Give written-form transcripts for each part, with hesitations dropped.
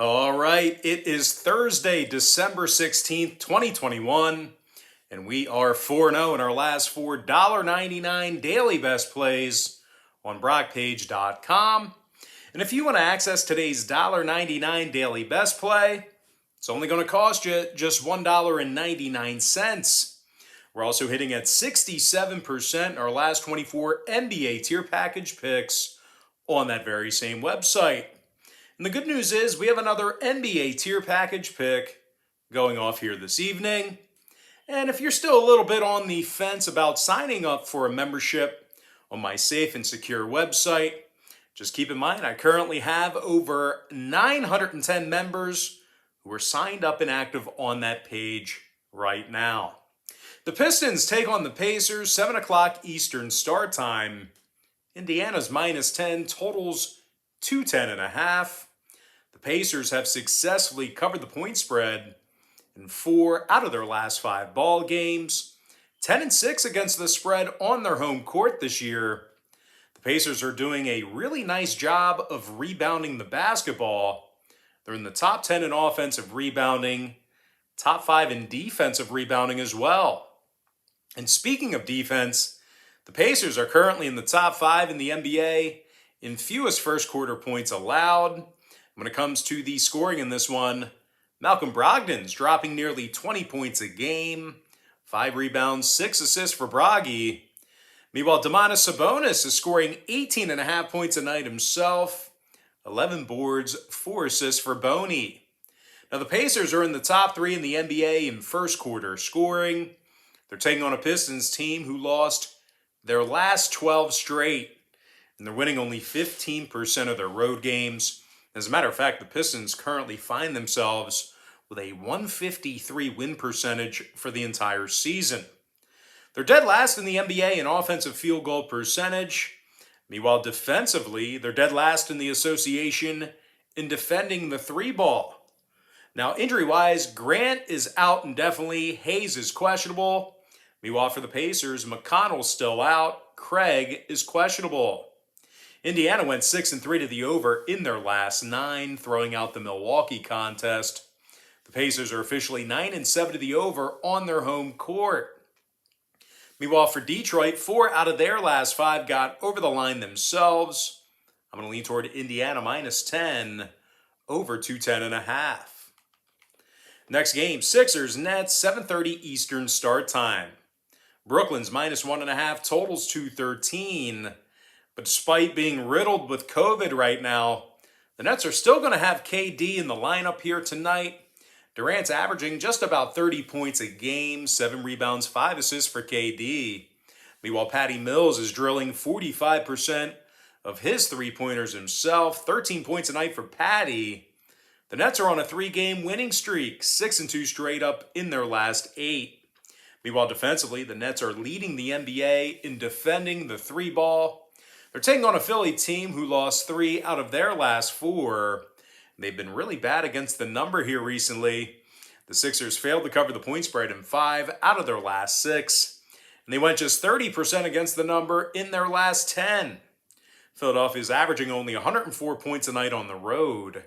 All right, it is Thursday, December 16th, 2021, and we are 4-0 in our last four $1.99 daily best plays on BrockPage.com. And if you want to access today's $1.99 daily best play, it's only going to cost you just $1.99. We're also hitting at 67% in our last 24 NBA tier package picks on that very same website. And the good news is we have another NBA tier package pick going off here this evening. And if you're still a little bit on the fence about signing up for a membership on my safe and secure website, just keep in mind I currently have over 910 members who are signed up and active on that page right now. The Pistons take on the Pacers, 7 o'clock Eastern start time. Indiana's minus 10, totals 210.5. The Pacers have successfully covered the point spread in 4 out of their last 5 ball games, 10-6 against the spread on their home court this year. The Pacers are doing a really nice job of rebounding the basketball. They're in the top 10 in offensive rebounding, top 5 in defensive rebounding as well. And speaking of defense, the Pacers are currently in the top 5 in the NBA in fewest first quarter points allowed. When it comes to the scoring in this one, Malcolm Brogdon's dropping nearly 20 points a game, 5 rebounds, 6 assists for Broggy. Meanwhile, Domantas Sabonis is scoring 18.5 points a night himself, 11 boards, 4 assists for Boney. Now the Pacers are in the top 3 in the NBA in first quarter scoring. They're taking on a Pistons team who lost their last 12 straight, and they're winning only 15% of their road games. As a matter of fact, the Pistons currently find themselves with a 153 win percentage for the entire season. They're dead last in the NBA in offensive field goal percentage. Meanwhile, defensively, they're dead last in the association in defending the 3-ball. Now, injury-wise, Grant is out indefinitely. Hayes is questionable. Meanwhile, for the Pacers, McConnell's still out. Craig is questionable. Indiana went 6-3 to the over in their last 9, throwing out the Milwaukee contest. The Pacers are officially 9-7 to the over on their home court. Meanwhile, for Detroit, 4 out of their last 5 got over the line themselves. I'm going to lean toward Indiana minus 10, over 210.5. Next game, Sixers, Nets, 7:30 Eastern start time. Brooklyn's minus 1.5, totals 213. But despite being riddled with COVID right now, the Nets are still going to have KD in the lineup here tonight. Durant's averaging just about 30 points a game, 7 rebounds, 5 assists for KD. Meanwhile, Patty Mills is drilling 45% of his three-pointers himself, 13 points a night for Patty. The Nets are on a 3-game winning streak, 6-2 straight up in their last 8. Meanwhile, defensively, the Nets are leading the NBA in defending the 3-ball. They're taking on a Philly team who lost 3 out of their last 4. They've been really bad against the number here recently. The Sixers failed to cover the point spread in 5 out of their last 6. And they went just 30% against the number in their last 10. Philadelphia is averaging only 104 points a night on the road.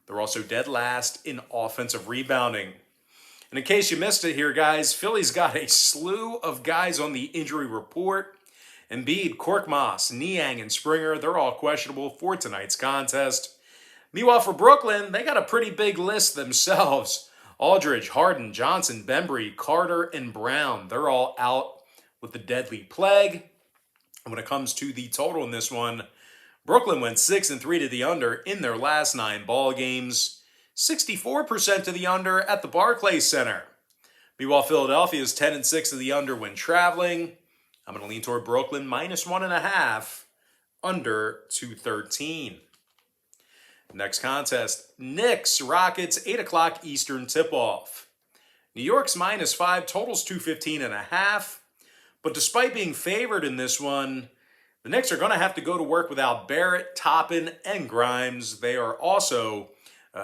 They're also dead last in offensive rebounding. And in case you missed it here, guys, Philly's got a slew of guys on the injury report. Embiid, Korkmaz, Niang, and Springer, they're all questionable for tonight's contest. Meanwhile, for Brooklyn, they got a pretty big list themselves. Aldridge, Harden, Johnson, Bembry, Carter, and Brown, they're all out with the deadly plague. And when it comes to the total in this one, Brooklyn went 6-3 to the under in their last 9 ball games, 64% to the under at the Barclays Center. Meanwhile, Philadelphia is 10-6 to the under when traveling. I'm going to lean toward Brooklyn minus 1.5, under 213. Next contest, Knicks, Rockets, 8 o'clock Eastern tip-off. New York's minus 5, totals 215.5. But despite being favored in this one, the Knicks are going to have to go to work without Barrett, Toppin, and Grimes. They are also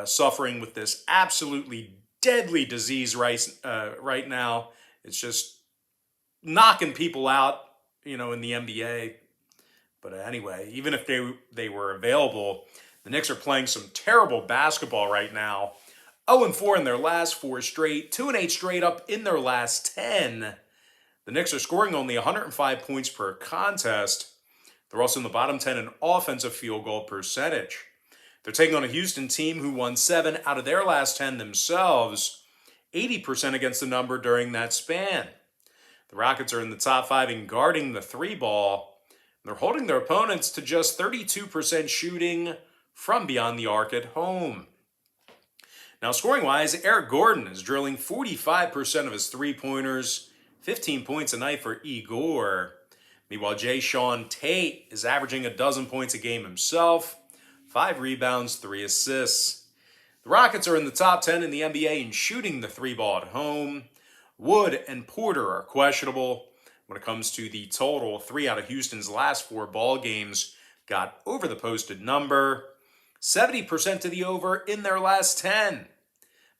suffering with this absolutely deadly disease right now. It's just knocking people out, in the NBA. But anyway, even if they were available, The Knicks are playing some terrible basketball right now. 0-4 in their last 4 straight, 2-8 straight up in their last 10. The Knicks are scoring only 105 points per contest. They're also in the bottom 10 in offensive field goal percentage. They're taking on a Houston team who won 7 out of their last 10 themselves, 80% against the number during that span. The Rockets are in the top 5 in guarding the 3-ball. They're holding their opponents to just 32% shooting from beyond the arc at home. Now, scoring-wise, Eric Gordon is drilling 45% of his three-pointers, 15 points a night for Igor. Meanwhile, Jayshawn Tate is averaging a dozen points a game himself, 5 rebounds, 3 assists. The Rockets are in the top 10 in the NBA in shooting the 3-ball at home. Wood and Porter are questionable. When it comes to the total, 3 out of Houston's last 4 ball games got over the posted number. 70% to the over in their last 10.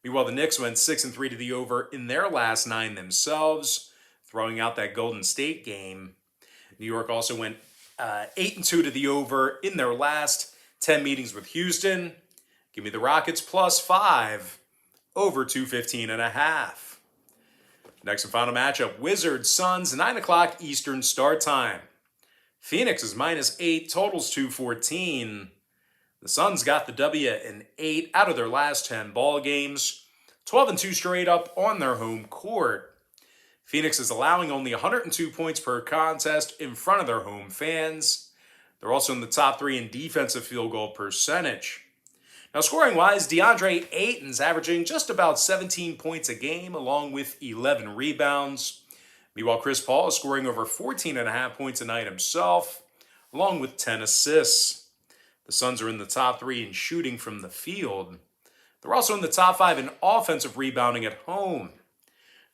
Meanwhile, the Knicks went 6-3 to the over in their last 9 themselves, throwing out that Golden State game. New York also went 8-2 to the over in their last 10 meetings with Houston. Give me the Rockets +5, over 215.5. Next and final matchup, Wizards, Suns, 9 o'clock Eastern start time. Phoenix is -8, totals 214. The Suns got the W in 8 out of their last 10 ball games, 12-2 straight up on their home court. Phoenix is allowing only 102 points per contest in front of their home fans. They're also in the top 3 in defensive field goal percentage. Now, scoring-wise, DeAndre Ayton's averaging just about 17 points a game, along with 11 rebounds. Meanwhile, Chris Paul is scoring over 14.5 points a night himself, along with 10 assists. The Suns are in the top 3 in shooting from the field. They're also in the top 5 in offensive rebounding at home.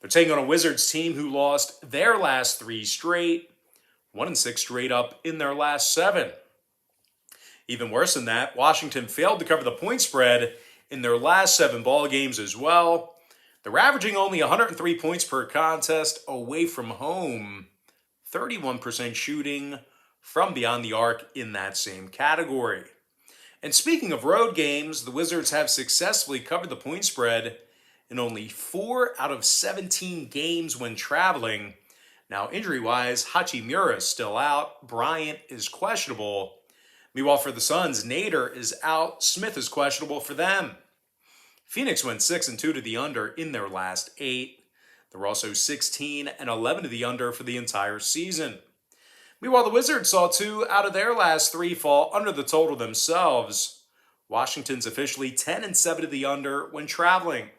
They're taking on a Wizards team who lost their last 3 straight, 1-6 straight up in their last 7. Even worse than that, Washington failed to cover the point spread in their last 7 ball games as well. They're averaging only 103 points per contest away from home, 31% shooting from beyond the arc in that same category. And speaking of road games, the Wizards have successfully covered the point spread in only 4 out of 17 games when traveling. Now, injury-wise, Hachimura is still out. Bryant is questionable. Meanwhile, for the Suns, Nader is out. Smith is questionable for them. Phoenix went 6-2 to the under in their last 8. They were also 16-11 to the under for the entire season. Meanwhile, the Wizards saw 2 out of their last 3 fall under the total themselves. Washington's officially 10-7 to the under when traveling.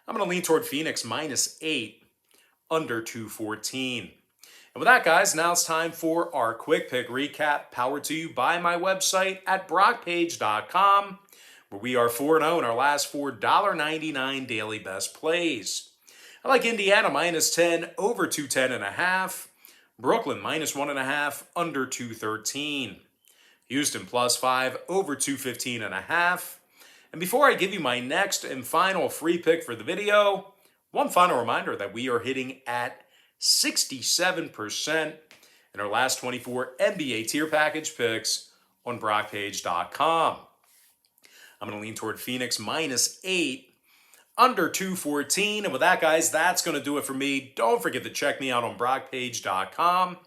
I'm going to lean toward Phoenix -8, under 214. And with that, guys, now it's time for our quick pick recap, powered to you by my website at brockpage.com, where we are 4-0 in our last 4 $1.99 daily best plays. I like Indiana -10, over 210.5. Brooklyn -1.5, under 213. Houston +5, over 215.5. And before I give you my next and final free pick for the video, one final reminder that we are hitting at 67% in our last 24 NBA tier package picks on brockpage.com. I'm going to lean toward Phoenix -8, under 214. And with that, guys, that's going to do it for me. Don't forget to check me out on brockpage.com.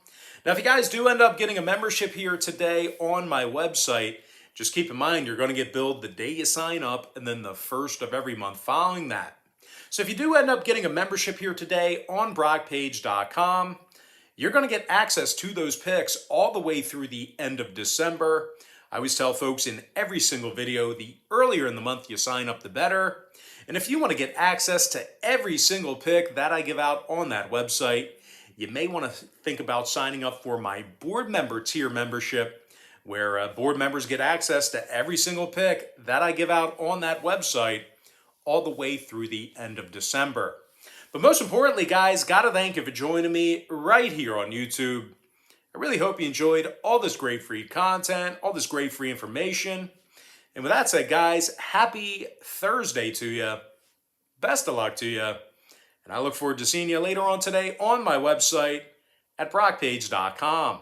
Now, if you guys do end up getting a membership here today on my website, just keep in mind you're going to get billed the day you sign up and then the first of every month following that. So if you do end up getting a membership here today on brockpage.com, you're going to get access to those picks all the way through the end of December. I always tell folks in every single video, the earlier in the month you sign up, the better. And if you want to get access to every single pick that I give out on that website, you may want to think about signing up for my board member tier membership, where board members get access to every single pick that I give out on that website all the way through the end of December. But most importantly, guys, gotta thank you for joining me right here on YouTube. I really hope you enjoyed all this great free content, all this great free information. And with that said, guys, happy Thursday to you. Best of luck to you. And I look forward to seeing you later on today on my website at brockpage.com.